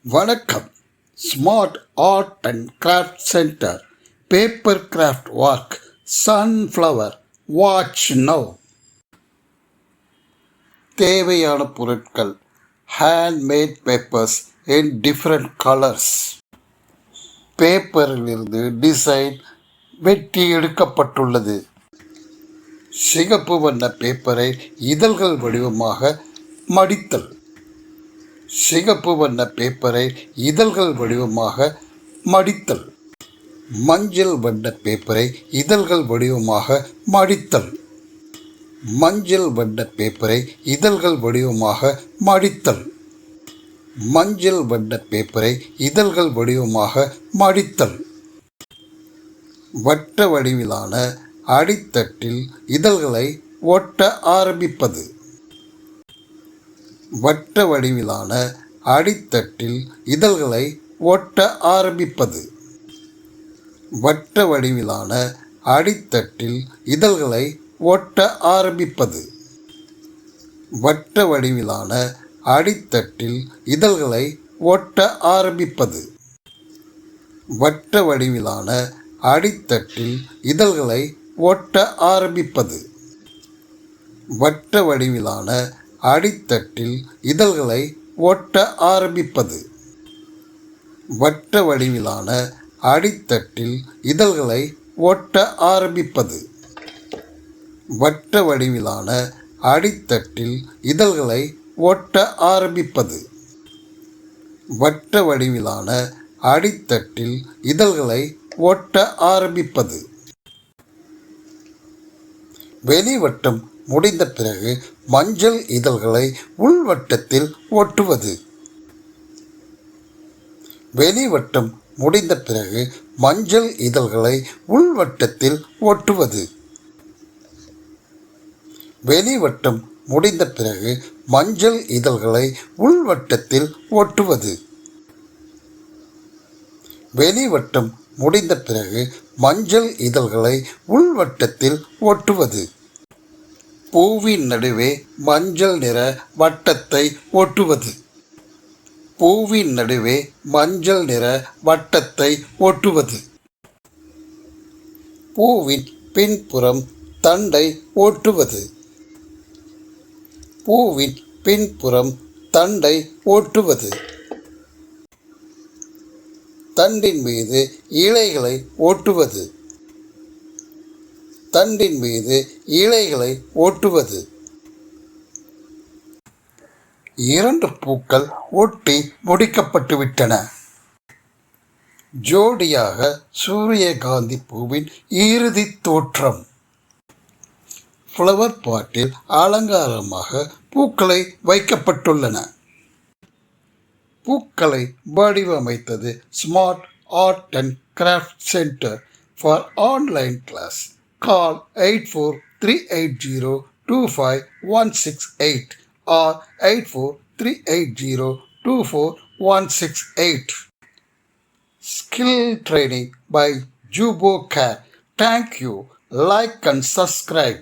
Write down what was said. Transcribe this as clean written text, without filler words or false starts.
வணக்கம். Smart art and craft centre, paper craft work, sunflower, watch now. தேவையான பொருட்கள்: handmade papers in different colours. பேப்பரிலிருந்து design வெட்டி எடுக்கப்பட்டுள்ளது. சிகப்பு வண்ண பேப்பரை இதழ்கள் வடிவமாக மடித்தல். சிகப்பு வண்ண பேப்பரை இதழ்கள் வடிவமாக மடித்தல். மஞ்சள் வண்ண பேப்பரை இதழ்கள் வடிவமாக மடித்தல். மஞ்சள் வண்ண பேப்பரை இதழ்கள் வடிவமாக மடித்தல். மஞ்சள் வண்ண பேப்பரை இதழ்கள் வடிவமாக மடித்தல். வட்ட வடிவிலான அடித்தட்டில் இதழ்களை ஒட்ட ஆரம்பிப்பது. வட்ட வடிவிலான அடித்தட்டில் இதழ்களை ஒட்ட ஆரம்பிப்பது. வட்ட வடிவிலான அடித்தட்டில் இதழ்களை ஒட்ட ஆரம்பிப்பது. வட்ட வடிவிலான அடித்தட்டில் இதழ்களை ஒட்ட ஆரம்பிப்பது. வட்ட வடிவிலான அடித்தட்டில் இதழ்களை ஒட்ட ஆரம்பிப்பது. வட்ட வடிவிலான அடித்தட்டில் இதழ்களை ஒட்ட ஆரம்பிப்பது. வட்ட வடிவிலான அடித்தட்டில் இதழ்களை ஒட்ட ஆரம்பிப்பது. வட்ட வடிவிலான அடித்தட்டில் இதழ்களை ஒட்ட ஆரம்பிப்பது. வட்ட வடிவிலான அடித்தட்டில் இதழ்களை ஒட்ட ஆரம்பிப்பது. வெளிவட்டம் முடிந்த பிறகு மஞ்சள் இதழ்களை உள்வட்டத்தில் ஒட்டுவது. வெளிவட்டம் முடிந்த பிறகு மஞ்சள் இதழ்களை உள்வட்டத்தில் ஒட்டுவது. வெளிவட்டம் முடிந்த பிறகு மஞ்சள் இதழ்களை உள்வட்டத்தில் ஒட்டுவது. வெளிவட்டம் முடிந்த பிறகு மஞ்சள் இதழ்களை உள்வட்டத்தில் ஒட்டுவது. பூவின் நடுவே மஞ்சள் நிற வட்டத்தை ஒட்டுவது. பூவின் நடுவே மஞ்சள் நிற வட்டத்தை ஒட்டுவது. பூவின் பின்புறம் தண்டை ஒட்டுவது. பூவின் பின்புறம் தண்டை ஒட்டுவது. தண்டின் மீது இலைகளை ஒட்டுவது. தண்டின் மீது இலைகளை ஒட்டுவது. 2 பூக்கள் ஒட்டி முடிக்கப்பட்டுவிட்டன. ஜோடியாக சூரியகாந்தி பூவின் இறுதி தோற்றம். ஃப்ளவர் பாட்டில் அலங்காரமாக பூக்களை வைக்கப்பட்டுள்ளன. பூக்களை வடிவமைத்தது smart art and craft centre. For online class call 8438025168 or 8438024168. Skill training by Jubo Care. Thank you. Like and subscribe.